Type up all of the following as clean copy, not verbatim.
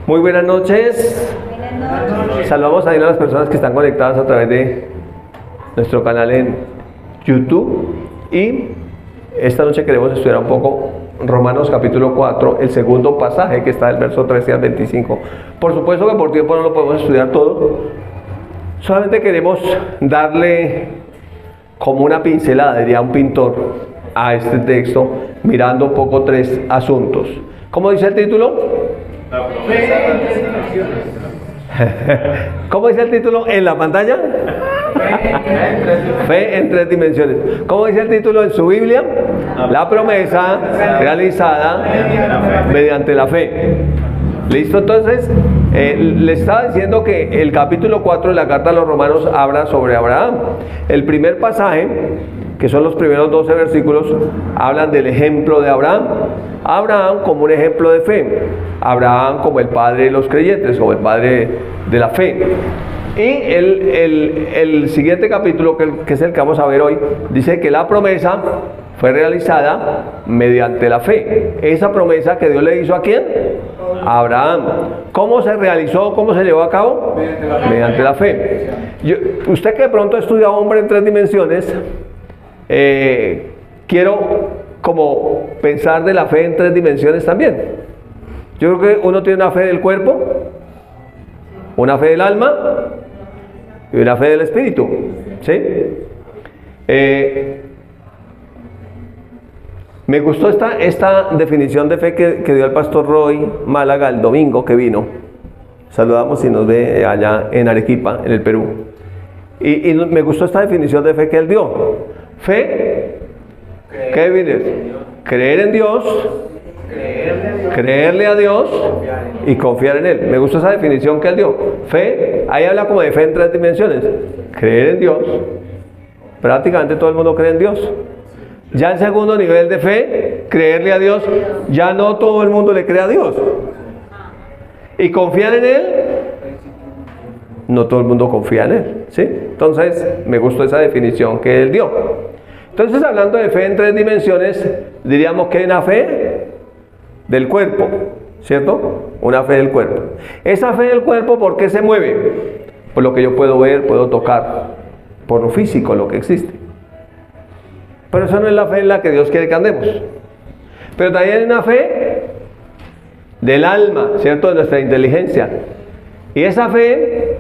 Muy buenas noches. Saludamos a las personas que están conectadas a través de nuestro canal en YouTube. Y esta noche queremos estudiar un poco Romanos capítulo 4, el segundo pasaje que está del verso 13 al 25. Por supuesto que por tiempo no lo podemos estudiar todo. Solamente queremos darle como una pincelada, diría un pintor, a este texto, mirando un poco tres asuntos. ¿Cómo dice el título? La promesa de las dimensiones. ¿Cómo dice el título en la pantalla? Fe en tres dimensiones. ¿Cómo dice el título en su Biblia? La promesa realizada mediante la fe. ¿Listo? Entonces, le estaba diciendo que el capítulo 4 de la carta a los romanos habla sobre Abraham. El primer pasaje, que son los primeros 12 versículos, hablan del ejemplo de Abraham. Abraham como un ejemplo de fe. Abraham como el padre de los creyentes o el padre de la fe. Y el siguiente capítulo, que es el que vamos a ver hoy, dice que la promesa fue realizada mediante la fe. Esa promesa que Dios le hizo ¿a quién? A Abraham. ¿Cómo se realizó? ¿Cómo se llevó a cabo? Mediante la fe. Usted que de pronto ha estudiado Hombre en tres dimensiones, quiero como pensar de la fe en tres dimensiones también. Yo creo que uno tiene una fe del cuerpo, una fe del alma y una fe del espíritu. ¿Sí? Me gustó esta definición de fe que dio el pastor Roy Málaga el domingo que vino. Saludamos si nos ve allá en Arequipa, en el Perú. Y me gustó esta definición de fe que él dio. Fe, ¿qué viene? Creer en Dios, creerle a Dios y confiar en Él. Me gustó esa definición que él dio. Fe, ahí habla como de fe en tres dimensiones. Creer en Dios. Prácticamente todo el mundo cree en Dios. Ya el segundo nivel de fe, creerle a Dios, ya no todo el mundo le cree a Dios. Y confiar en Él, no todo el mundo confía en Él, ¿sí? Entonces, me gustó esa definición que él dio. Entonces, hablando de fe en tres dimensiones, diríamos que hay una fe del cuerpo, ¿cierto? Una fe del cuerpo. Esa fe del cuerpo, ¿por qué se mueve? Por lo que yo puedo ver, puedo tocar, por lo físico, lo que existe. Pero eso no es la fe en la que Dios quiere que andemos. Pero también hay una fe del alma, ¿cierto? De nuestra inteligencia. Y esa fe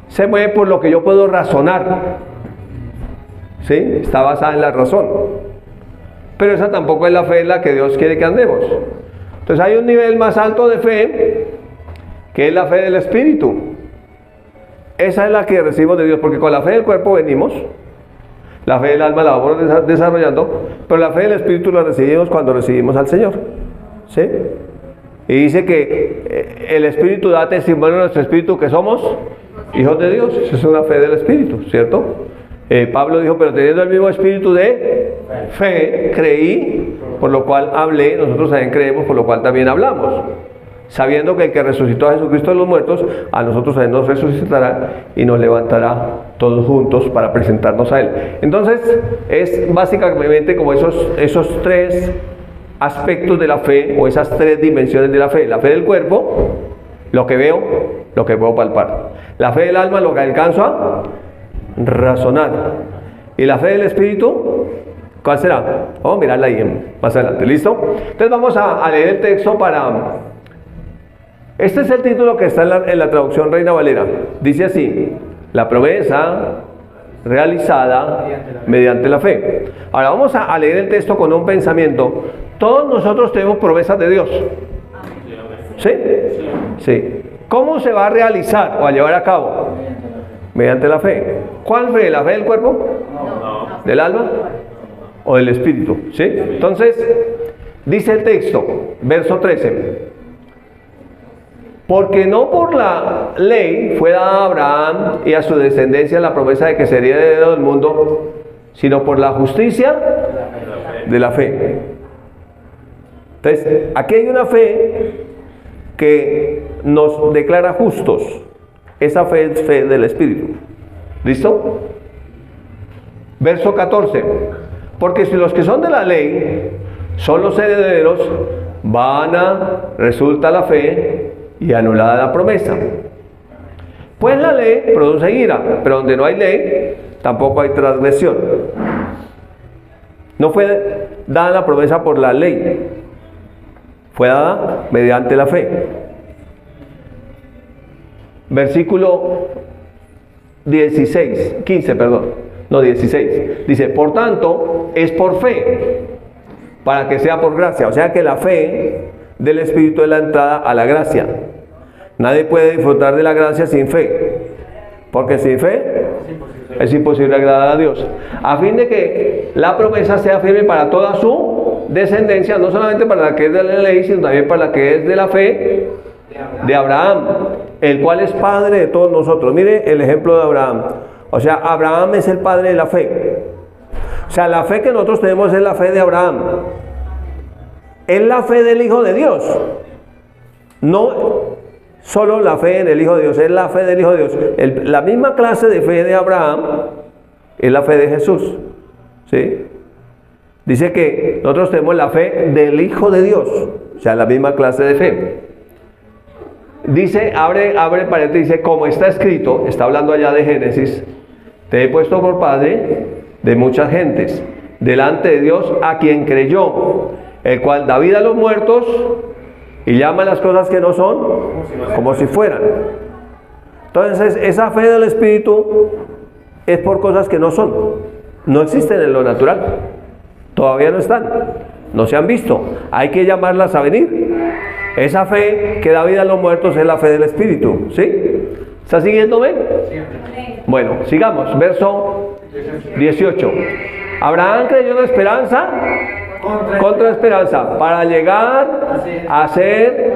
se mueve por lo que yo puedo razonar. ¿Sí? Está basada en la razón. Pero esa tampoco es la fe en la que Dios quiere que andemos. Entonces hay un nivel más alto de fe, que es la fe del Espíritu. Esa es la que recibimos de Dios, porque con la fe del cuerpo venimos. La fe del alma la vamos desarrollando, pero la fe del Espíritu la recibimos cuando recibimos al Señor. ¿Sí? Y dice que el Espíritu da testimonio a nuestro Espíritu que somos hijos de Dios. Esa es una fe del Espíritu, ¿cierto? Pablo dijo, pero teniendo el mismo espíritu de fe, creí, por lo cual hablé. Nosotros también creemos, por lo cual también hablamos. Sabiendo que el que resucitó a Jesucristo de los muertos, a nosotros también nos resucitará y nos levantará todos juntos para presentarnos a Él. Entonces, es básicamente como esos tres aspectos de la fe, o esas tres dimensiones de la fe. La fe del cuerpo, lo que veo, lo que puedo palpar. La fe del alma, lo que alcanzo a razonar. Y la fe del espíritu, ¿cuál será? Vamos a mirarla ahí más adelante. ¿Listo? Entonces vamos a leer el texto para... Este es el título que está en la traducción Reina Valera. Dice así: la promesa realizada mediante la fe. Ahora vamos a leer el texto con un pensamiento. Todos nosotros tenemos promesas de Dios. ¿Sí? Sí. ¿Cómo se va a realizar o a llevar a cabo? Mediante la fe. ¿Cuál fe? ¿La fe del cuerpo? ¿Del alma? ¿O del espíritu? ¿Sí? Entonces, dice el texto, verso 13. Porque no por la ley fue dada a Abraham y a su descendencia la promesa de que sería heredero del mundo, sino por la justicia de la fe. Entonces, aquí hay una fe que nos declara justos. Esa fe es fe del Espíritu. ¿Listo? Verso 14. Porque si los que son de la ley son los herederos, vana resulta la fe y anulada la promesa. Pues la ley produce ira, pero donde no hay ley, tampoco hay transgresión. No fue dada la promesa por la ley, fue dada mediante la fe. Versículo 16, dice, por tanto, es por fe, para que sea por gracia. O sea que la fe del Espíritu es la entrada a la gracia. Nadie puede disfrutar de la gracia sin fe, porque sin fe es imposible agradar a Dios. A fin de que la promesa sea firme para toda su descendencia, no solamente para la que es de la ley, sino también para la que es de la fe de Abraham, el cual es padre de todos nosotros. Mire el ejemplo de Abraham. O sea, Abraham es el padre de la fe. O sea, la fe que nosotros tenemos es la fe de Abraham. Es la fe del Hijo de Dios. No solo la fe en el Hijo de Dios, es la fe del Hijo de Dios. La misma clase de fe de Abraham es la fe de Jesús. ¿Sí? Dice que nosotros tenemos la fe del Hijo de Dios. O sea, la misma clase de fe. Dice, abre paréntesis, dice, como está escrito, está hablando allá de Génesis, te he puesto por padre de muchas gentes, delante de Dios a quien creyó, el cual da vida a los muertos y llama las cosas que no son como si fueran. Entonces, esa fe del Espíritu es por cosas que no son, no existen en lo natural, todavía no están, no se han visto, hay que llamarlas a venir. Esa fe que da vida a los muertos es la fe del Espíritu, ¿sí? ¿Está siguiéndome? Bueno, sigamos, verso 18. Abraham creyó en la esperanza contra esperanza para llegar a ser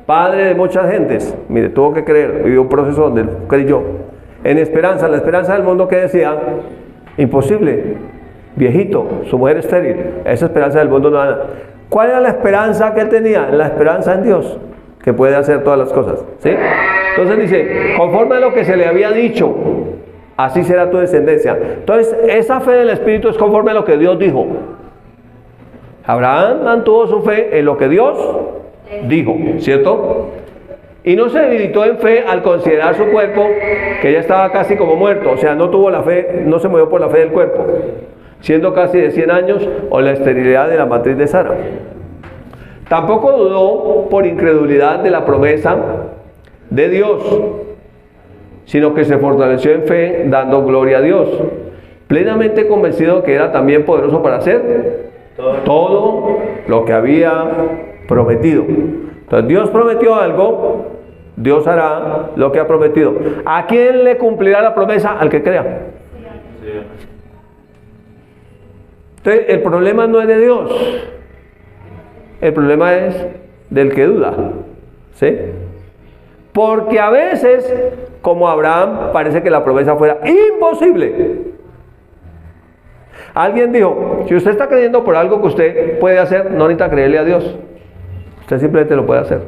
padre de muchas gentes. Mire, tuvo que creer, vivió un proceso donde creyó en esperanza. La esperanza del mundo que decía, imposible, viejito, su mujer estéril. Esa esperanza del mundo no era. ¿Cuál era la esperanza que él tenía? La esperanza en Dios, que puede hacer todas las cosas, ¿sí? Entonces dice, conforme a lo que se le había dicho, así será tu descendencia. Entonces, esa fe del Espíritu es conforme a lo que Dios dijo. Abraham mantuvo su fe en lo que Dios dijo, ¿cierto? Y no se debilitó en fe al considerar su cuerpo, que ya estaba casi como muerto. O sea, no tuvo la fe, no se movió por la fe del cuerpo, siendo casi de 100 años, o la esterilidad de la matriz de Sara. Tampoco dudó por incredulidad de la promesa de Dios, sino que se fortaleció en fe, dando gloria a Dios, plenamente convencido que era también poderoso para hacer todo lo que había prometido. Entonces, Dios prometió algo, Dios hará lo que ha prometido. ¿A quién le cumplirá la promesa? Al que crea. Entonces, el problema no es de Dios, el problema es del que duda, ¿sí? Porque a veces, como Abraham, parece que la promesa fuera imposible. Alguien dijo, si usted está creyendo por algo que usted puede hacer, no necesita creerle a Dios, usted simplemente lo puede hacer.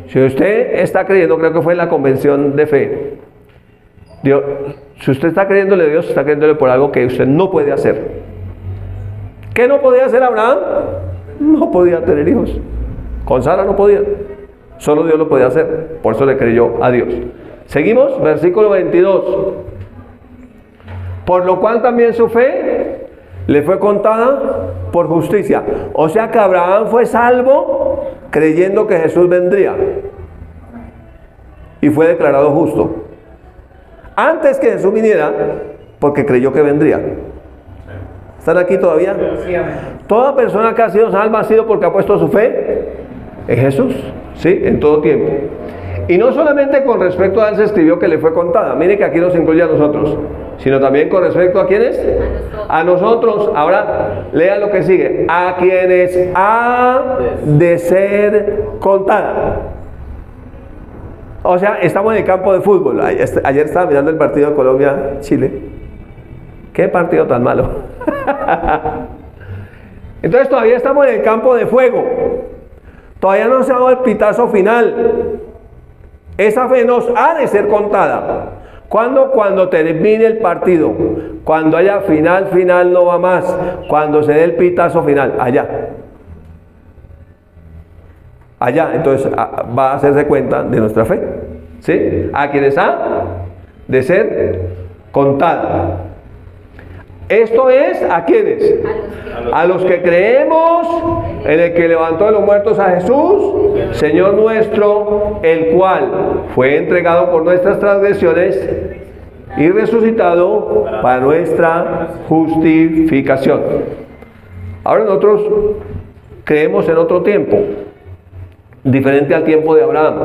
Si usted está creyendo, creo que fue en la convención de fe, Dios, si usted está creyéndole a Dios, está creyéndole por algo que usted no puede hacer. ¿Qué no podía hacer Abraham? No podía tener hijos. Con Sara no podía. Solo Dios lo podía hacer. Por eso le creyó a Dios. Seguimos, versículo 22. Por lo cual también su fe le fue contada por justicia. O sea que Abraham fue salvo creyendo que Jesús vendría. Y fue declarado justo. Antes que Jesús viniera, porque creyó que vendría. ¿Están aquí todavía? Toda persona que ha sido salva ha sido porque ha puesto su fe en Jesús, ¿sí? En todo tiempo. Y no solamente con respecto a él se escribió que le fue contada. Mire que aquí nos incluye a nosotros, sino también con respecto a ¿quiénes? A nosotros. Ahora, lea lo que sigue. A quienes ha de ser contada. O sea, estamos en el campo de fútbol. Ayer estaba mirando el partido de Colombia-Chile. ¿Qué partido tan malo? Entonces todavía estamos en el campo de fuego. Todavía no se ha dado el pitazo final. Esa fe nos ha de ser contada. ¿Cuándo? Cuando termine el partido. Cuando haya final no va más. Cuando se dé el pitazo final, allá. allá. Entonces va a hacerse cuenta de nuestra fe. ¿Sí? A quienes ha de ser contada. Esto es a quienes, a los que creemos en el que levantó de los muertos a Jesús, Señor nuestro, el cual fue entregado por nuestras transgresiones y resucitado para nuestra justificación. Ahora nosotros creemos en otro tiempo, diferente al tiempo de Abraham.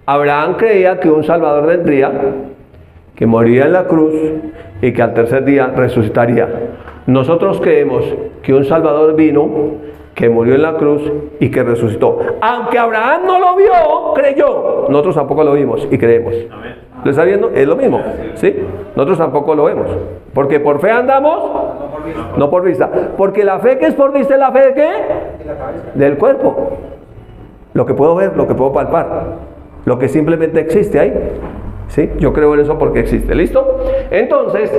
Abraham creía que un Salvador vendría, que moriría en la cruz y que al tercer día resucitaría. Nosotros creemos que un Salvador vino, que murió en la cruz y que resucitó. Aunque Abraham no lo vio, creyó. Nosotros tampoco lo vimos y creemos. ¿Lo está viendo? Es lo mismo, ¿sí? Nosotros tampoco lo vemos. Porque por fe andamos, no por vista. Porque la fe que es por vista es la fe de ¿qué? Del cuerpo. Lo que puedo ver, lo que puedo palpar. Lo que simplemente existe ahí. ¿Sí? Yo creo en eso porque existe. ¿Listo? Entonces,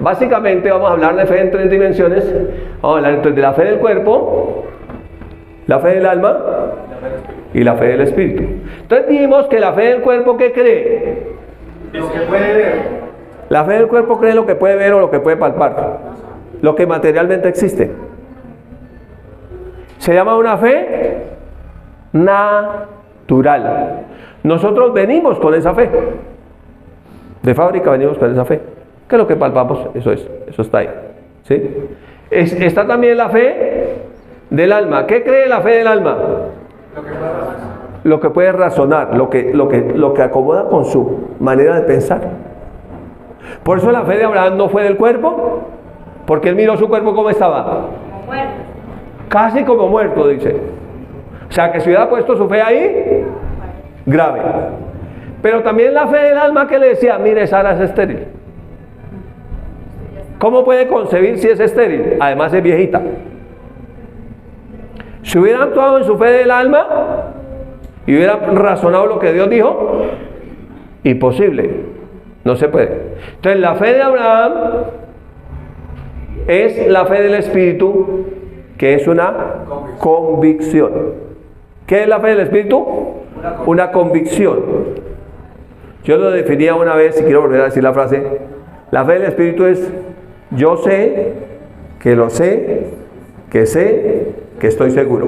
básicamente vamos a hablar de fe en 3 dimensiones. Vamos a hablar entonces de la fe del cuerpo, la fe del alma y la fe del espíritu. Entonces dijimos que la fe del cuerpo, ¿qué cree? Lo que puede ver. La fe del cuerpo cree lo que puede ver o lo que puede palpar, lo que materialmente existe. Se llama una fe natural. Nosotros venimos con esa fe. De fábrica venimos con esa fe. ¿Qué es lo que palpamos? Eso está ahí. ¿Sí? Está también la fe del alma. ¿Qué cree la fe del alma? Lo que puede razonar, lo que acomoda con su manera de pensar. Por eso la fe de Abraham no fue del cuerpo, porque él miró su cuerpo como estaba. Como muerto. Casi como muerto, dice. O sea, que si hubiera puesto su fe ahí, grave. Pero también la fe del alma que le decía, mire, Sara es estéril. ¿Cómo puede concebir si es estéril? Además es viejita. Si hubiera actuado en su fe del alma y hubiera razonado lo que Dios dijo, imposible, no se puede. Entonces la fe de Abraham es la fe del Espíritu, que es una convicción. ¿Qué es la fe del Espíritu? Una convicción. Yo lo definía una vez y quiero volver a decir la frase. La fe del Espíritu es: yo sé, que lo sé, que estoy seguro.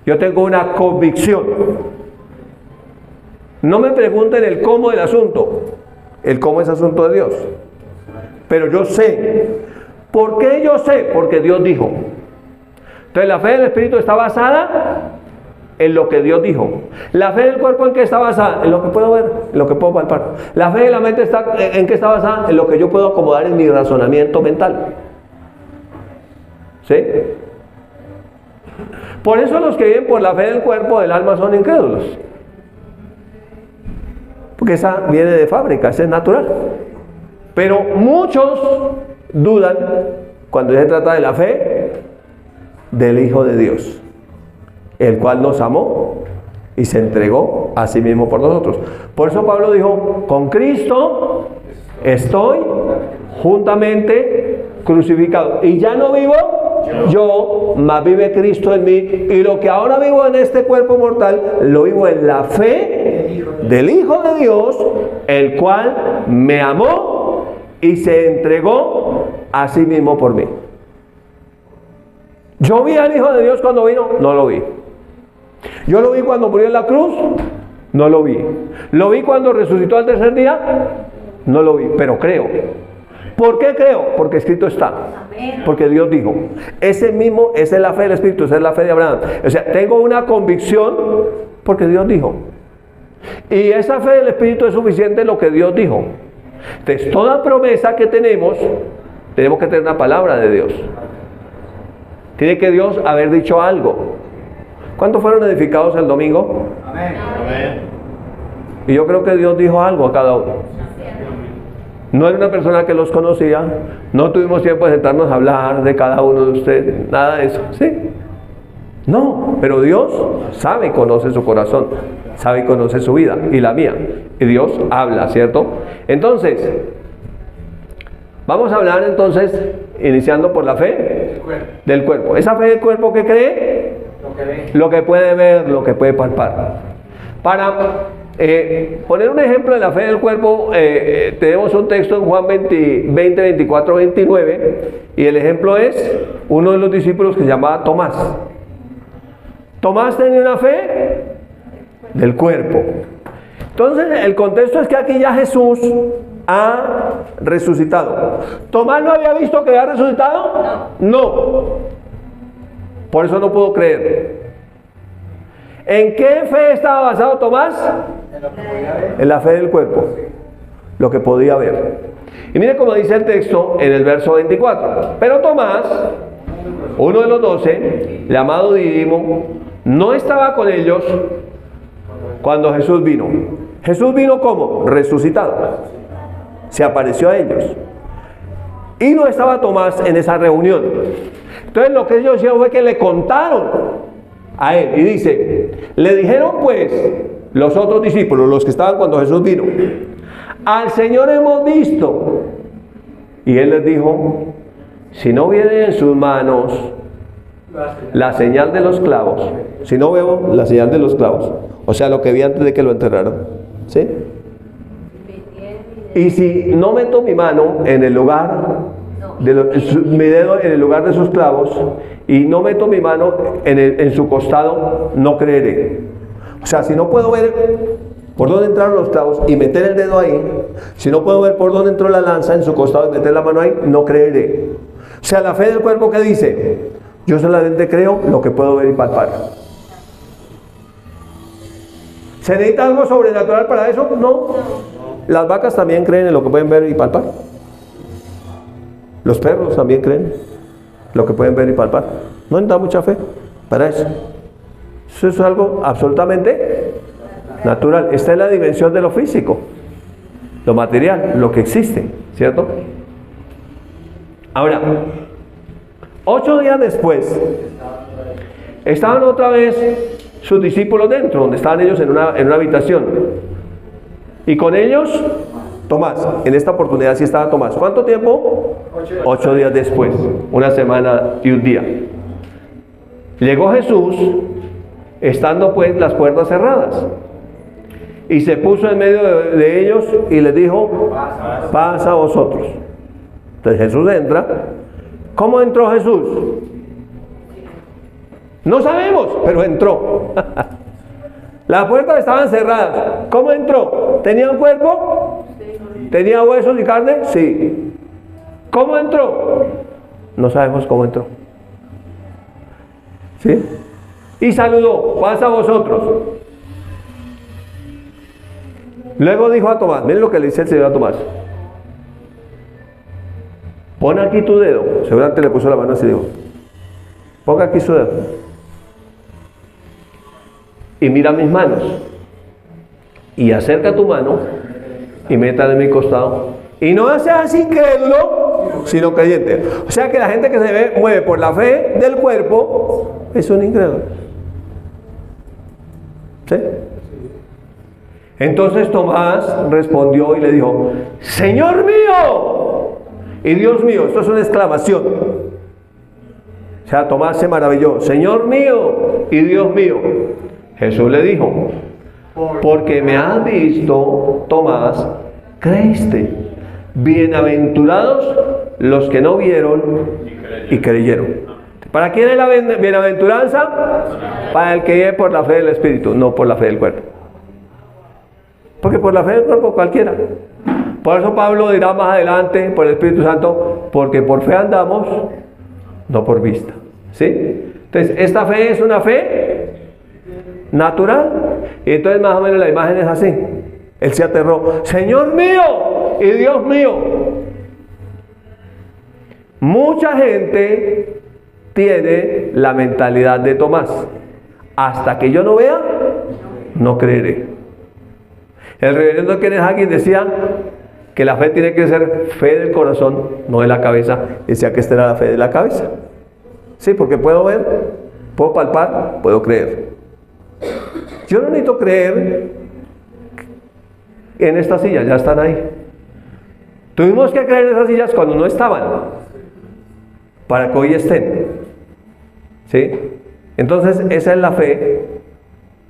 Yo tengo una convicción. No me pregunten el cómo del asunto. El cómo es asunto de Dios. Pero yo sé. ¿Por qué yo sé? Porque Dios dijo. Entonces la fe del Espíritu está basada en lo que Dios dijo. La fe del cuerpo, ¿en qué está basada? En lo que puedo ver, en lo que puedo palpar. La fe de la mente está ¿en qué está basada? En lo que yo puedo acomodar en mi razonamiento mental. ¿Sí? Por eso los que viven por la fe del cuerpo, del alma, son incrédulos. Porque esa viene de fábrica, esa es natural. Pero muchos dudan cuando se trata de la fe del Hijo de Dios, el cual nos amó y se entregó a sí mismo por nosotros. Por eso Pablo dijo: con Cristo estoy juntamente crucificado. Y ya no vivo yo, mas vive Cristo en mí. Y lo que ahora vivo en este cuerpo mortal, lo vivo en la fe del Hijo de Dios, el cual me amó y se entregó a sí mismo por mí. ¿Yo vi al Hijo de Dios cuando vino? No lo vi. ¿Yo lo vi cuando murió en la cruz? No lo vi. ¿Lo vi cuando resucitó al tercer día? No lo vi, pero creo. ¿Por qué creo? Porque escrito está. Porque Dios dijo. Esa es la fe del Espíritu, esa es la fe de Abraham. O sea, tengo una convicción porque Dios dijo. Y esa fe del Espíritu es suficiente en lo que Dios dijo. Entonces, toda promesa que tenemos que tener una palabra de Dios. Tiene que Dios haber dicho algo. ¿Cuántos fueron edificados el domingo? Amén. Y yo creo que Dios dijo algo a cada uno. No era una persona que los conocía. No tuvimos tiempo de sentarnos a hablar de cada uno de ustedes. Nada de eso. ¿Sí? No, pero Dios sabe y conoce su corazón. Sabe y conoce su vida y la mía. Y Dios habla, ¿cierto? Entonces, vamos a hablar entonces, iniciando por la fe del cuerpo. ¿Esa fe del cuerpo qué cree? Lo que puede ver, lo que puede palpar. Para poner un ejemplo de la fe del cuerpo, tenemos un texto en Juan 20, 24, 29, y el ejemplo es uno de los discípulos que se llamaba Tomás. Tomás tenía una fe del cuerpo. Entonces, el contexto es que aquí ya Jesús ha resucitado. ¿Tomás no había visto que había resucitado? No. Por eso no pudo creer. ¿En qué fe estaba basado Tomás? En la fe del cuerpo, lo que podía ver. Y mire cómo dice el texto en el verso 24. Pero Tomás, uno de los 12, llamado Dídimo, no estaba con ellos cuando Jesús vino. Jesús vino ¿cómo? Resucitado. Se apareció a ellos. Y no estaba Tomás en esa reunión. Entonces lo que ellos hicieron fue que le contaron a él, y dice, le dijeron pues los otros discípulos, los que estaban cuando Jesús vino, al Señor hemos visto. Y él les dijo, si no viene en sus manos la señal de los clavos, si no veo la señal de los clavos, o sea, lo que vi antes de que lo enterraran, ¿sí? Y si no meto mi mano en el lugar mi dedo en el lugar de sus clavos, y no meto mi mano en su costado, no creeré. O sea, si no puedo ver por dónde entraron los clavos y meter el dedo ahí, si no puedo ver por dónde entró la lanza en su costado y meter la mano ahí, no creeré. O sea, la fe del cuerpo, ¿qué dice? Yo solamente creo lo que puedo ver y palpar. ¿Se necesita algo sobrenatural para eso? No. Las vacas también creen en lo que pueden ver y palpar. Los perros también creen lo que pueden ver y palpar. No necesita mucha fe para eso. Eso es algo absolutamente natural. Esta es la dimensión de lo físico, lo material, lo que existe, ¿cierto? Ahora, 8 días después, estaban otra vez sus discípulos dentro, donde estaban ellos en una habitación. Y con ellos Tomás. En esta oportunidad sí estaba Tomás. ¿Cuánto tiempo? 8 días después, una semana y un día. Llegó Jesús, estando pues las puertas cerradas, y se puso en medio de ellos y les dijo, paz a vosotros. Entonces Jesús entra. ¿Cómo entró Jesús? No sabemos, pero entró. Las puertas estaban cerradas. ¿Cómo entró? ¿Tenía un cuerpo? ¿Tenía huesos y carne? Sí. ¿Cómo entró? No sabemos cómo entró. ¿Sí? Y saludó, paz a vosotros. Luego dijo a Tomás, miren lo que le dice el Señor a Tomás. Pon aquí tu dedo. Seguramente le puso la mano así, dijo. Ponga aquí su dedo. Y mira mis manos. Y acerca tu mano y métala en mi costado. Y no seas incrédulo, sino creyente. O sea que la gente que se mueve por la fe del cuerpo es un incrédulo. ¿Sí? Entonces Tomás respondió y le dijo, Señor mío y Dios mío. Esto es una exclamación. O sea, Tomás se maravilló. Señor mío y Dios mío. Jesús le dijo, porque me has visto, Tomás, creíste. Bienaventurados los que no vieron y creyeron. ¿Para quién es la bienaventuranza? Para el que vive por la fe del Espíritu, no por la fe del cuerpo. Porque por la fe del cuerpo cualquiera. Por eso Pablo dirá más adelante, por el Espíritu Santo, porque por fe andamos, no por vista. ¿Sí? Entonces, esta fe es una fe natural. Y entonces más o menos la imagen es así. Él se aterró. Señor mío y Dios mío. Mucha gente tiene la mentalidad de Tomás. Hasta que yo no vea, no creeré. El reverendo Kenneth Hagin decía que la fe tiene que ser fe del corazón, no de la cabeza. Decía que esta era la fe de la cabeza. Sí, porque puedo ver, puedo palpar, puedo creer. Yo no necesito creer en estas sillas, ya están ahí. Tuvimos que creer en esas sillas cuando no estaban, para que hoy estén. ¿Sí? Entonces, esa es la fe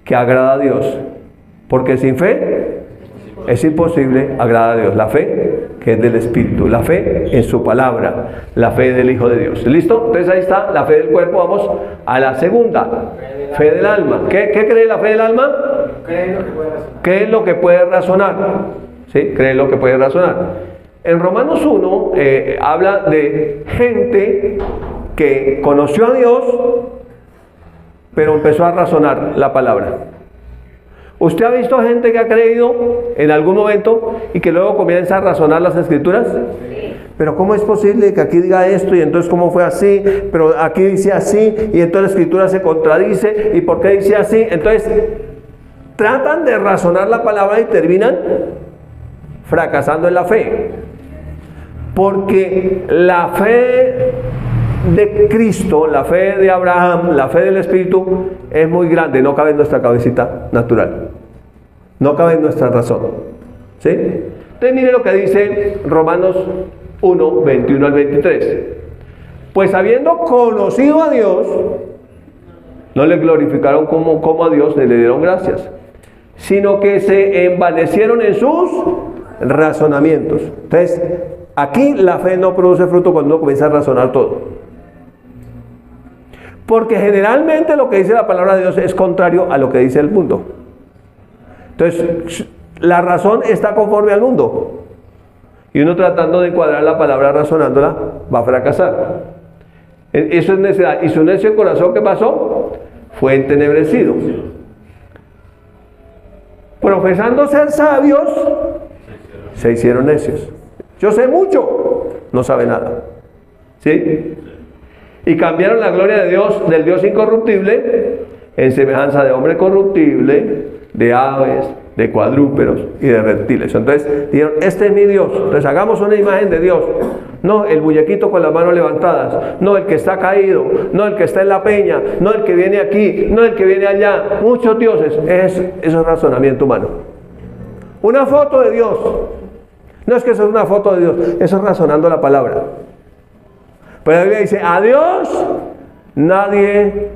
que agrada a Dios. Porque sin fe es imposible agradar a Dios. La fe que es del Espíritu, la fe en su palabra, la fe del Hijo de Dios. ¿Listo? Entonces ahí está la fe del cuerpo. Vamos a la segunda, fe del alma. ¿Qué cree la fe del alma? Cree lo que puede razonar. ¿Sí? Cree lo que puede razonar. En Romanos 1 habla de gente que conoció a Dios, pero empezó a razonar la palabra. ¿Usted ha visto gente que ha creído en algún momento y que luego comienza a razonar las escrituras? Sí. Pero ¿cómo es posible que aquí diga esto y entonces cómo fue así? Pero aquí dice así y entonces la escritura se contradice. ¿Y por qué dice así? Entonces tratan de razonar la palabra y terminan fracasando en la fe. Porque la fe de Cristo, la fe de Abraham, la fe del Espíritu es muy grande, no cabe en nuestra cabecita natural, no cabe en nuestra razón, ¿sí? Entonces mire lo que dice Romanos 1, 21 al 23. Pues habiendo conocido a Dios, no le glorificaron como a Dios, ni le dieron gracias, sino que se envanecieron en sus razonamientos. Entonces aquí la fe no produce fruto cuando uno comienza a razonar todo. Porque generalmente lo que dice la palabra de Dios es contrario a lo que dice el mundo. Entonces, la razón está conforme al mundo. Y uno tratando de encuadrar la palabra razonándola, va a fracasar. Eso es necedad. Y su necio corazón, ¿qué pasó? Fue entenebrecido. Profesando ser sabios, se hicieron necios. Yo sé mucho, no sabe nada. ¿Sí? Y cambiaron la gloria de Dios, del Dios incorruptible, en semejanza de hombre corruptible, de aves, de cuadrúpedos y de reptiles. Entonces dijeron, este es mi Dios. Entonces hagamos una imagen de Dios. No el muñequito con las manos levantadas, no el que está caído, no el que está en la peña, no el que viene aquí, no el que viene allá. Muchos dioses. Eso es razonamiento humano. Una foto de Dios. No es que eso es una foto de Dios, eso es razonando la palabra. Pero la Biblia dice, a Dios nadie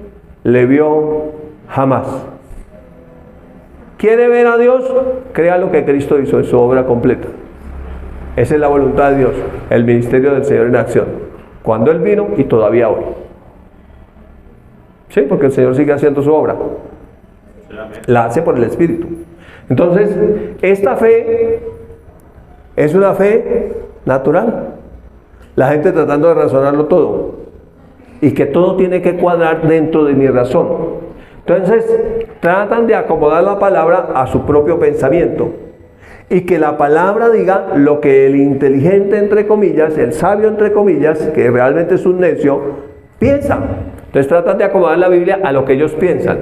le vio jamás. ¿Quiere ver a Dios? Crea lo que Cristo hizo en su obra completa. Esa es la voluntad de Dios, el ministerio del Señor en acción. Cuando Él vino y todavía hoy. Sí, porque el Señor sigue haciendo su obra. La hace por el Espíritu. Entonces, esta fe es una fe natural. La gente tratando de razonarlo todo. Y que todo tiene que cuadrar dentro de mi razón. Entonces, tratan de acomodar la palabra a su propio pensamiento. Y que la palabra diga lo que el inteligente, entre comillas, el sabio, entre comillas, que realmente es un necio, piensa. Entonces tratan de acomodar la Biblia a lo que ellos piensan.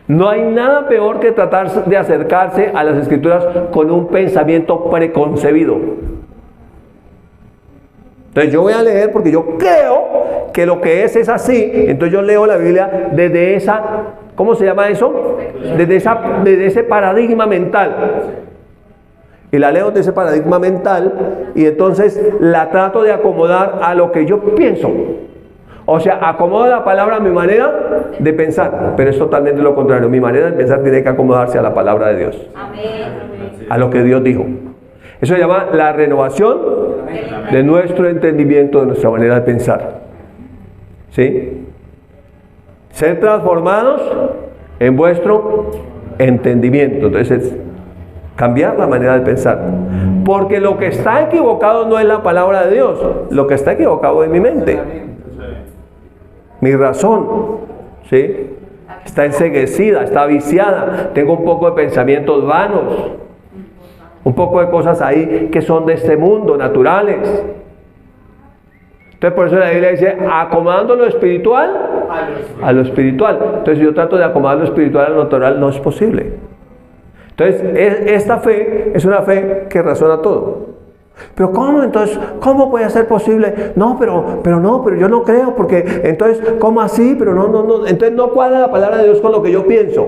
No hay nada peor que tratar de acercarse a las Escrituras con un pensamiento preconcebido. Entonces yo voy a leer porque yo creo que lo que es así. Entonces yo leo la Biblia desde esa, ¿cómo se llama eso? Desde ese paradigma mental. Y la leo de ese paradigma mental y entonces la trato de acomodar a lo que yo pienso. O sea, acomodo la palabra a mi manera de pensar, pero es totalmente lo contrario. Mi manera de pensar tiene que acomodarse a la palabra de Dios. Amén. A lo que Dios dijo. Eso se llama la renovación de nuestro entendimiento, de nuestra manera de pensar. ¿Sí? Ser transformados en vuestro entendimiento. Entonces es cambiar la manera de pensar. Porque lo que está equivocado no es la palabra de Dios. Lo que está equivocado es mi mente. Mi razón. ¿Sí? Está enceguecida, está viciada. Tengo un poco de pensamientos vanos. Un poco de cosas ahí que son de este mundo, naturales. Entonces por eso la Biblia dice, acomodando lo espiritual a lo espiritual. Entonces si yo trato de acomodar lo espiritual a lo natural, no es posible. Entonces esta fe es una fe que razona todo. Pero ¿cómo entonces? ¿Cómo puede ser posible? No, pero yo no creo, porque entonces, ¿cómo así? Pero no. Entonces no cuadra la palabra de Dios con lo que yo pienso.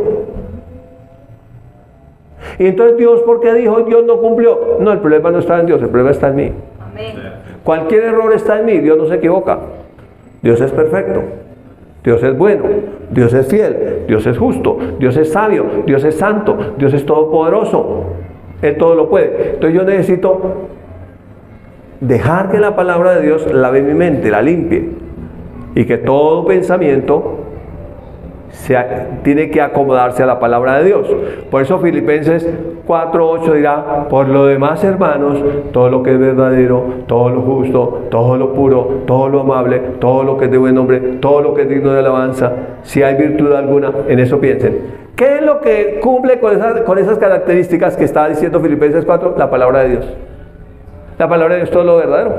Y entonces Dios, ¿por qué dijo? Dios no cumplió. No, el problema no está en Dios, el problema está en mí. Amén. Cualquier error está en mí, Dios no se equivoca. Dios es perfecto. Dios es bueno, Dios es fiel, Dios es justo, Dios es sabio, Dios es santo, Dios es todopoderoso. Él todo lo puede. Entonces yo necesito dejar que la palabra de Dios lave mi mente, la limpie. Y que todo pensamiento tiene que acomodarse a la palabra de Dios. Por eso Filipenses 4:8 dirá: por lo demás, hermanos, todo lo que es verdadero, todo lo justo, todo lo puro, todo lo amable, todo lo que es de buen nombre, todo lo que es digno de alabanza, si hay virtud alguna, en eso piensen. ¿Qué es lo que cumple con esas características que está diciendo Filipenses 4? La palabra de Dios. La palabra de Dios es todo lo verdadero,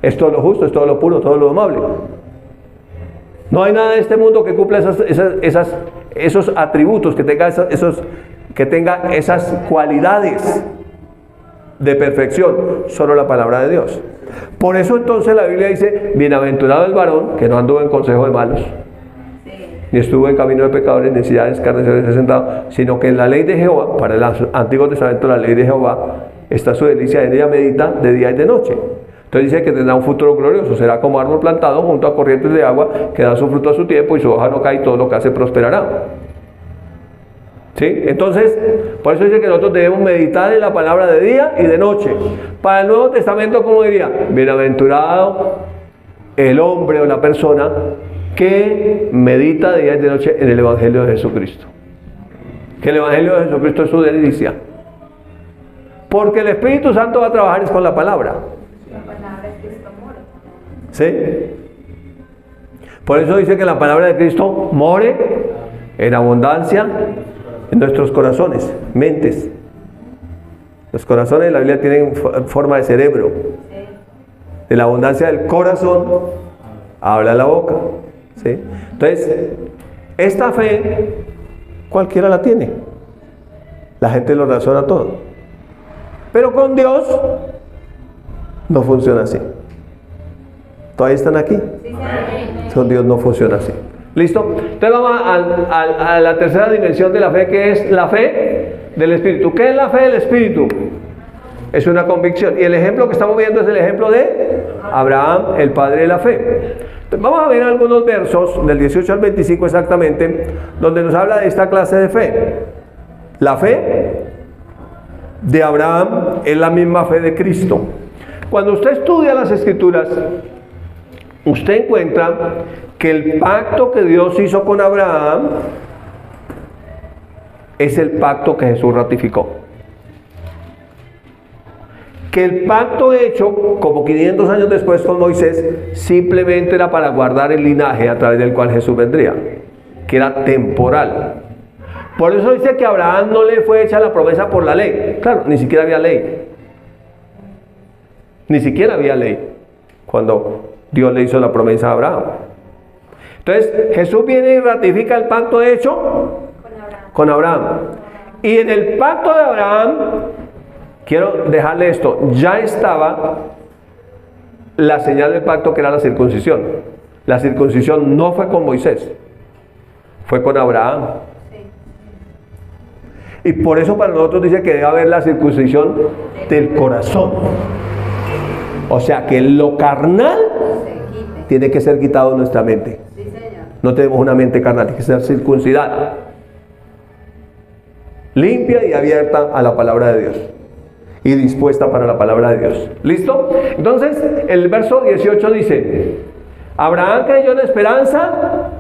es todo lo justo, es todo lo puro, todo lo amable. No hay nada en este mundo que cumpla esos atributos, que tenga esas cualidades de perfección, solo la palabra de Dios. Por eso entonces la Biblia dice: bienaventurado el varón que no anduvo en consejo de malos, ni estuvo en camino de pecadores, ni silla de escarnecedores se sentado, sino que en la ley de Jehová, para el Antiguo Testamento la ley de Jehová, está su delicia, en ella medita de día y de noche. Entonces dice que tendrá un futuro glorioso, será como árbol plantado junto a corrientes de agua, que da su fruto a su tiempo y su hoja no cae, y todo lo que hace prosperará. ¿Sí? Entonces, por eso dice que nosotros debemos meditar en la palabra de día y de noche. Para el Nuevo Testamento, ¿cómo diría? Bienaventurado el hombre o la persona que medita de día y de noche en el Evangelio de Jesucristo. Que el Evangelio de Jesucristo es su delicia. Porque el Espíritu Santo va a trabajar es con la palabra. ¿Sí? Por eso dice que la palabra de Cristo more en abundancia en nuestros corazones, mentes. Los corazones de la Biblia tienen forma de cerebro. De la abundancia del corazón habla la boca. ¿Sí? Entonces, esta fe cualquiera la tiene. La gente lo razona todo. Pero con Dios no funciona así. ¿Todavía están aquí? Con Dios no funciona así. ¿Listo? Entonces vamos a la tercera dimensión de la fe, que es la fe del Espíritu. ¿Qué es la fe del Espíritu? Es una convicción. Y el ejemplo que estamos viendo es el ejemplo de Abraham, el padre de la fe. Entonces vamos a ver algunos versos, del 18 al 25 exactamente, donde nos habla de esta clase de fe. La fe de Abraham es la misma fe de Cristo. Cuando usted estudia las Escrituras, usted encuentra que el pacto que Dios hizo con Abraham es el pacto que Jesús ratificó. Que el pacto hecho como 500 años después con Moisés simplemente era para guardar el linaje a través del cual Jesús vendría, que era temporal. Por eso dice que a Abraham no le fue hecha la promesa por la ley. Claro, ni siquiera había ley. Ni siquiera había ley cuando Dios le hizo la promesa a Abraham. Entonces Jesús viene y ratifica el pacto hecho con Abraham. Y en el pacto de Abraham, quiero dejarle esto, ya estaba la señal del pacto, que era la circuncisión. La circuncisión no fue con Moisés, fue con Abraham. Y por eso para nosotros dice que debe haber la circuncisión del corazón. O sea que lo carnal tiene que ser quitado de nuestra mente. No tenemos una mente carnal, tiene que ser circuncidada, limpia y abierta a la palabra de Dios y dispuesta para la palabra de Dios. ¿Listo? Entonces el verso 18 dice: Abraham creyó en esperanza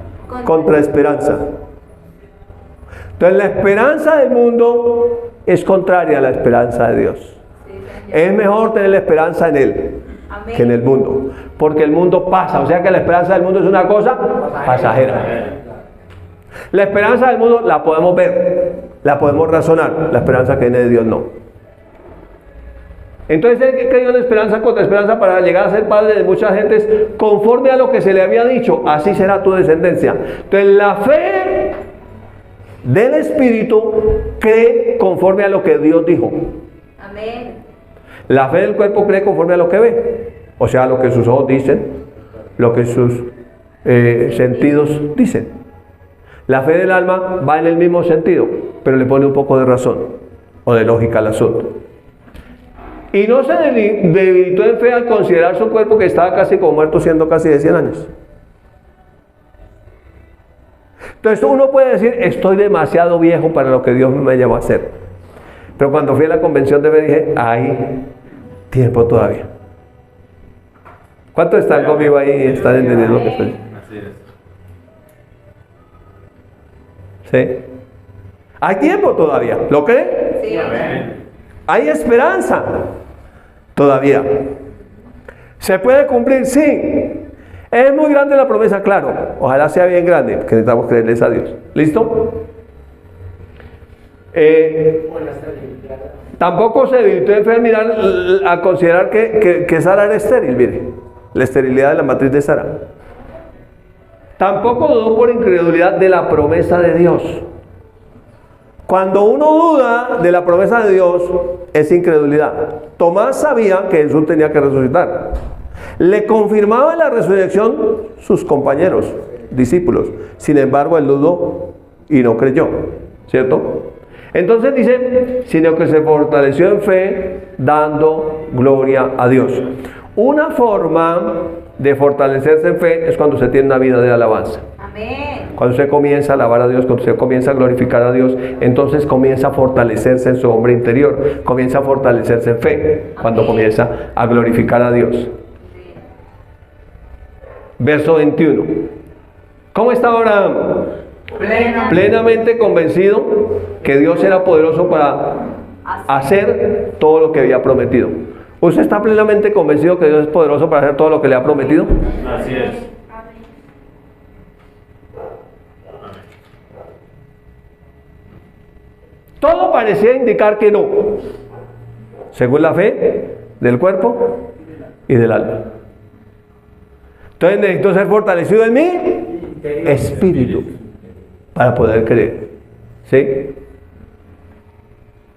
contra esperanza. Entonces la esperanza del mundo es contraria a la esperanza de Dios. Es mejor tener la esperanza en Él que en el mundo, porque el mundo pasa. O sea que la esperanza del mundo es una cosa pasajera. La esperanza del mundo la podemos ver, la podemos razonar. La esperanza que viene de Dios no. Entonces él que creyó en esperanza contra esperanza para llegar a ser padre de muchas gentes, conforme a lo que se le había dicho, así será tu descendencia. Entonces la fe del Espíritu cree conforme a lo que Dios dijo. Amén. La fe del cuerpo cree conforme a lo que ve, o sea, lo que sus ojos dicen, lo que sus sentidos dicen. La fe del alma va en el mismo sentido, pero le pone un poco de razón o de lógica al asunto. Y no se debilitó en fe al considerar su cuerpo que estaba casi como muerto, siendo casi de 100 años. Entonces uno puede decir, estoy demasiado viejo para lo que Dios me llamó a hacer. Pero cuando fui a la convención de fe dije, hay tiempo todavía. ¿Cuántos están conmigo ahí y están entendiendo lo que estoy diciendo? ¿Sí? Hay tiempo todavía. ¿Lo cree? Sí. Hay esperanza todavía. ¿Se puede cumplir? Sí. ¿Es muy grande la promesa? Claro. Ojalá sea bien grande, porque necesitamos creerles a Dios. ¿Listo? Tampoco se debilitó en fe mirar a considerar que Sara era estéril, mire. La esterilidad de la matriz de Sara. Tampoco dudó por incredulidad de la promesa de Dios. Cuando uno duda de la promesa de Dios, es incredulidad. Tomás sabía que Jesús tenía que resucitar. Le confirmaba la resurrección sus compañeros, discípulos. Sin embargo, él dudó y no creyó. ¿Cierto? Entonces dice, sino que se fortaleció en fe, dando gloria a Dios. Una forma de fortalecerse en fe es cuando se tiene una vida de alabanza. Amén. Cuando usted comienza a alabar a Dios, cuando usted comienza a glorificar a Dios, entonces comienza a fortalecerse en su hombre interior, comienza a fortalecerse en fe, cuando comienza a glorificar a Dios. Verso 21. ¿Cómo estaba Abraham? Plenamente convencido que Dios era poderoso para hacer todo lo que había prometido. ¿Usted está plenamente convencido que Dios es poderoso para hacer todo lo que le ha prometido? Así es. Todo parecía indicar que no, según la fe del cuerpo y del alma. Entonces necesito ser fortalecido en mi espíritu para poder creer. ¿Sí?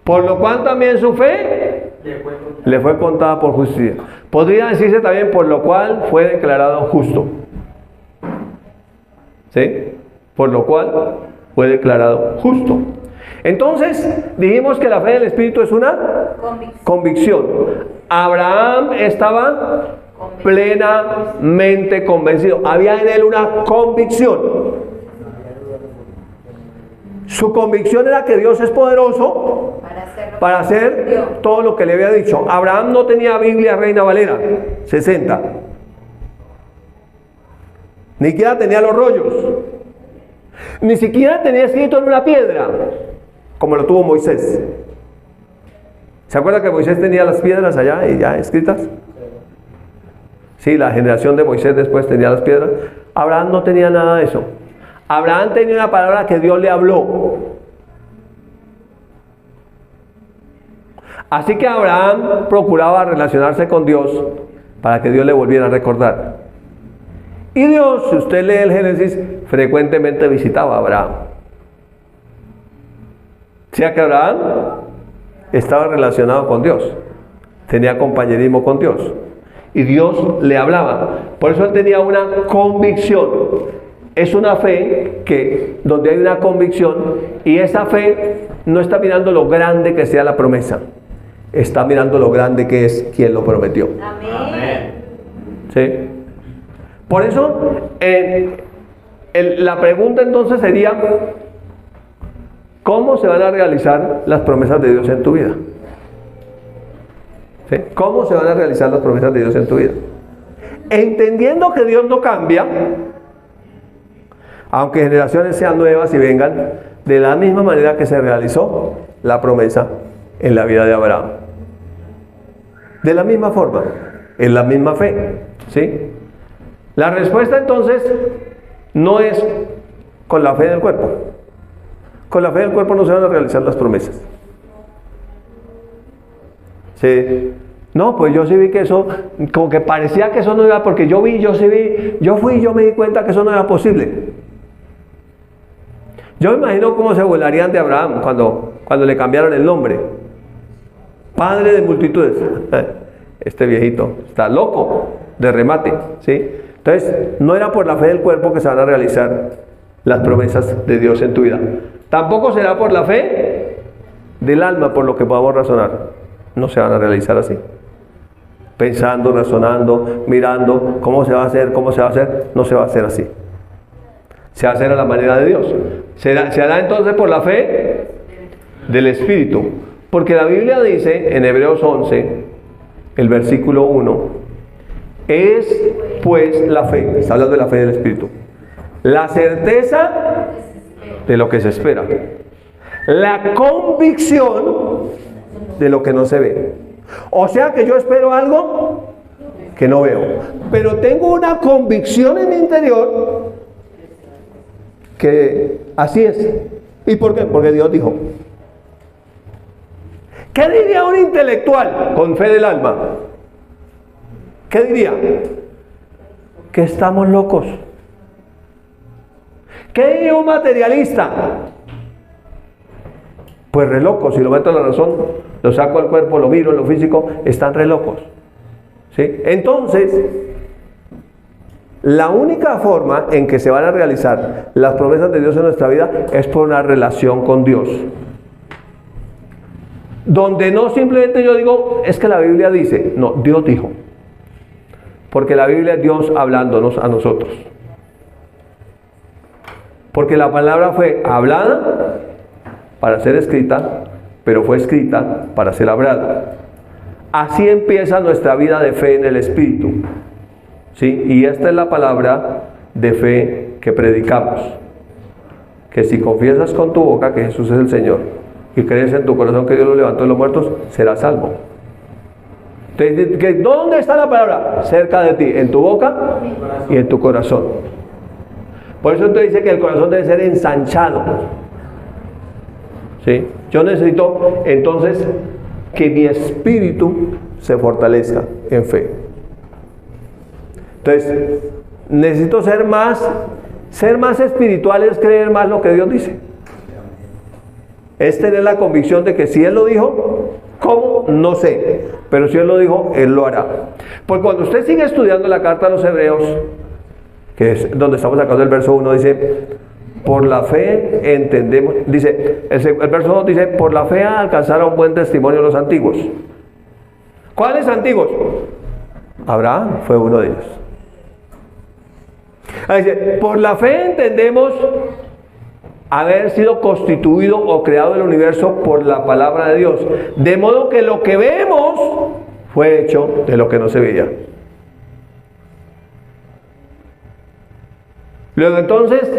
Por lo cual también su fe le fue contada por justicia. Podría decirse también por lo cual fue declarado justo. ¿Sí? Por lo cual fue declarado justo. Entonces, dijimos que la fe del Espíritu es una convicción. Abraham estaba plenamente convencido. Había en él una convicción. Su convicción era que Dios es poderoso para hacer todo lo que le había dicho. Abraham no tenía Biblia Reina Valera 60. Ni siquiera tenía los rollos. Ni siquiera tenía escrito en una piedra, como lo tuvo Moisés. ¿Se acuerda que Moisés tenía las piedras allá y ya escritas? Sí, la generación de Moisés después tenía las piedras. Abraham no tenía nada de eso. Abraham tenía una palabra que Dios le habló. Así que Abraham procuraba relacionarse con Dios para que Dios le volviera a recordar. Y Dios, si usted lee el Génesis, frecuentemente visitaba a Abraham. O sea que Abraham estaba relacionado con Dios, tenía compañerismo con Dios, y Dios le hablaba. Por eso él tenía una convicción. Es una fe que, donde hay una convicción, y esa fe no está mirando lo grande que sea la promesa, está mirando lo grande que es quien lo prometió. Amén. ¿Sí? Por eso, la pregunta entonces sería, ¿cómo se van a realizar las promesas de Dios en tu vida? ¿Sí? ¿Cómo se van a realizar las promesas de Dios en tu vida? Entendiendo que Dios no cambia, aunque generaciones sean nuevas y vengan, de la misma manera que se realizó la promesa en la vida de Abraham. De la misma forma, en la misma fe. ¿Sí? La respuesta entonces no es con la fe del cuerpo. Con la fe del cuerpo no se van a realizar las promesas. ¿Sí? No, pues yo sí vi que eso, como que parecía que eso no iba, porque yo fui y yo me di cuenta que eso no era posible. Yo me imagino cómo se burlarían de Abraham cuando le cambiaron el nombre. Padre de multitudes. Este viejito está loco de remate, ¿sí? Entonces, no era por la fe del cuerpo que se van a realizar las promesas de Dios en tu vida. Tampoco será por la fe del alma, por lo que podamos razonar. No se van a realizar así. Pensando, razonando, mirando, ¿cómo se va a hacer? ¿Cómo se va a hacer? No se va a hacer así. se hace a la manera de Dios. Se hará entonces por la fe del Espíritu. Porque la Biblia dice en Hebreos 11, el versículo 1, es pues la fe, está hablando de la fe del Espíritu, la certeza de lo que se espera, la convicción de lo que no se ve. O sea que yo espero algo que no veo, pero tengo una convicción en mi interior que así es. ¿Y por qué? Porque Dios dijo. ¿Qué diría un intelectual con fe del alma? ¿Qué diría? Que estamos locos. ¿Qué diría un materialista? Pues re locos, si lo meto a la razón, lo saco al cuerpo, lo miro en lo físico, están re locos. ¿Sí? Entonces, la única forma en que se van a realizar las promesas de Dios en nuestra vida es por una relación con Dios. Donde no simplemente yo digo, es que la Biblia dice, no, Dios dijo. Porque la Biblia es Dios hablándonos a nosotros. Porque la palabra fue hablada para ser escrita, pero fue escrita para ser hablada. Así empieza nuestra vida de fe en el Espíritu. ¿Sí? Y esta es la palabra de fe que predicamos. Que si confiesas con tu boca que Jesús es el Señor y crees en tu corazón que Dios lo levantó de los muertos, serás salvo. Entonces, ¿dónde está la palabra? Cerca de ti, en tu boca y en tu corazón. Por eso te dice que el corazón debe ser ensanchado. ¿Sí? Yo necesito entonces que mi espíritu se fortalezca en fe. Entonces, necesito ser más espiritual, es creer más lo que Dios dice. Es tener la convicción de que si Él lo dijo, ¿cómo? No sé. Pero si Él lo dijo, Él lo hará. Porque cuando usted sigue estudiando la carta a los Hebreos, que es donde estamos sacando el verso 1, dice, por la fe entendemos, dice, el verso 2 dice, por la fe alcanzaron buen testimonio los antiguos. ¿Cuáles antiguos? Abraham fue uno de ellos. Dice, por la fe entendemos haber sido constituido o creado el universo por la palabra de Dios, de modo que lo que vemos fue hecho de lo que no se veía. Luego entonces,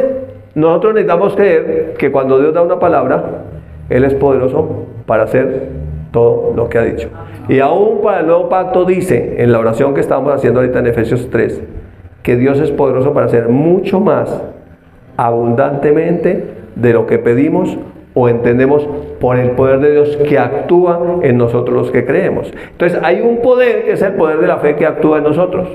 nosotros necesitamos creer que cuando Dios da una palabra, Él es poderoso para hacer todo lo que ha dicho. Y aún para el nuevo pacto dice, en la oración que estamos haciendo ahorita en Efesios 3, que Dios es poderoso para hacer mucho más abundantemente de lo que pedimos o entendemos por el poder de Dios que actúa en nosotros los que creemos. Entonces hay un poder que es el poder de la fe que actúa en nosotros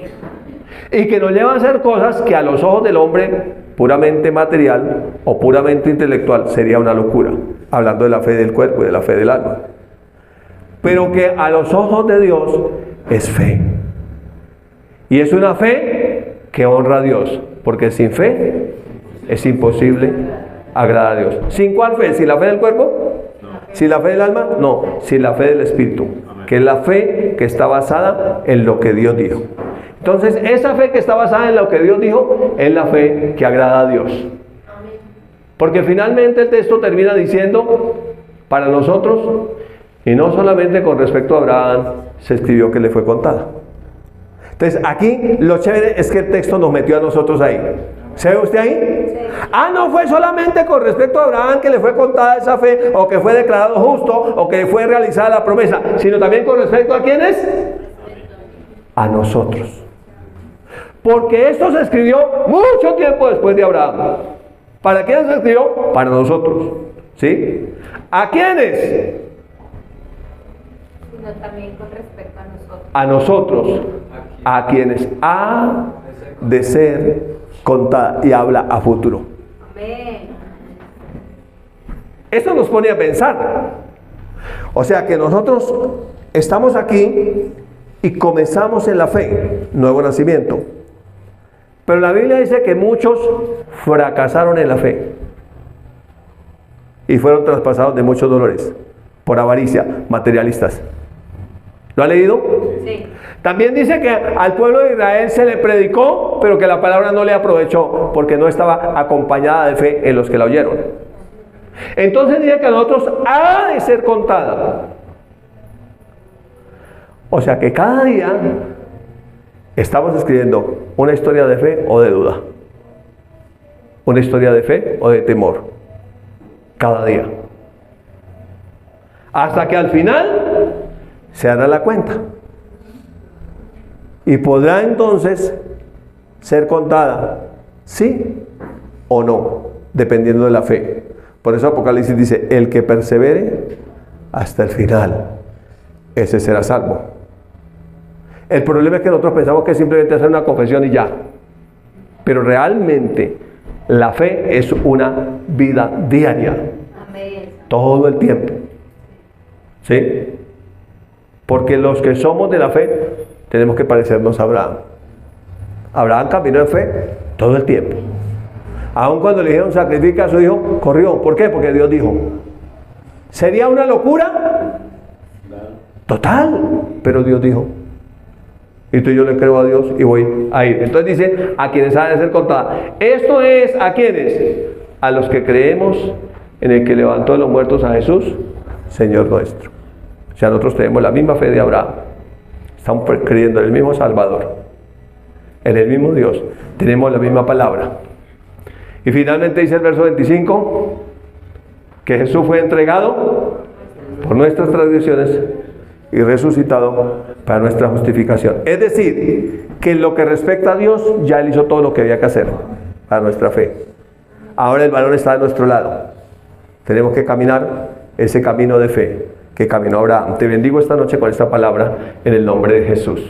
y que nos lleva a hacer cosas que a los ojos del hombre puramente material o puramente intelectual sería una locura, hablando de la fe del cuerpo y de la fe del alma, pero que a los ojos de Dios es fe, y es una fe que honra a Dios, porque sin fe es imposible agradar a Dios. ¿Sin cuál fe? ¿Sin la fe del cuerpo? ¿Sin la fe del alma? No, sin la fe del Espíritu, que es la fe que está basada en lo que Dios dijo. Entonces, esa fe que está basada en lo que Dios dijo es la fe que agrada a Dios. Porque finalmente el texto termina diciendo, para nosotros, y no solamente con respecto a Abraham, se escribió que le fue contada. Entonces, aquí lo chévere es que el texto nos metió a nosotros ahí. ¿Se ve usted ahí? Sí. Ah, no fue solamente con respecto a Abraham que le fue contada esa fe, o que fue declarado justo, o que fue realizada la promesa, sino también con respecto a ¿quiénes? A nosotros. Porque esto se escribió mucho tiempo después de Abraham. ¿Para quién se escribió? Para nosotros. ¿Sí? ¿A quiénes? Sino también con respecto a nosotros. A nosotros. A quienes ha de ser contada, y habla a futuro. Amén. Esto nos pone a pensar. O sea que nosotros estamos aquí y comenzamos en la fe, nuevo nacimiento. Pero la Biblia dice que muchos fracasaron en la fe y fueron traspasados de muchos dolores por avaricia, materialistas. ¿Lo ha leído? Sí. También dice que al pueblo de Israel se le predicó, pero que la palabra no le aprovechó porque no estaba acompañada de fe en los que la oyeron. Entonces dice que a nosotros ha de ser contada. O sea que cada día estamos escribiendo una historia de fe o de duda. Una historia de fe o de temor. Cada día. Hasta que al final se dará la cuenta. Y podrá entonces ser contada, sí o no, dependiendo de la fe. Por eso Apocalipsis dice, el que persevere hasta el final, ese será salvo. El problema es que nosotros pensamos que es simplemente hacer una confesión y ya. Pero realmente la fe es una vida diaria. Amén. Todo el tiempo. ¿Sí? Porque los que somos de la fe tenemos que parecernos a Abraham. Abraham caminó en fe todo el tiempo. Aun cuando le dijeron sacrifica a su hijo, corrió. ¿Por qué? Porque Dios dijo. ¿Sería una locura? Total. Pero Dios dijo. Y tú y yo le creo a Dios y voy a ir. Entonces dice, a quienes ha de ser contada. Esto es, ¿a quiénes? A los que creemos en el que levantó de los muertos a Jesús, Señor nuestro. O sea, nosotros tenemos la misma fe de Abraham. Estamos creyendo en el mismo Salvador, en el mismo Dios. Tenemos la misma palabra. Y finalmente dice el verso 25, que Jesús fue entregado por nuestras transgresiones y resucitado para nuestra justificación. Es decir, que en lo que respecta a Dios, ya Él hizo todo lo que había que hacer para nuestra fe. Ahora el valor está de nuestro lado. Tenemos que caminar ese camino de fe que caminó Abraham. Te bendigo esta noche con esta palabra en el nombre de Jesús.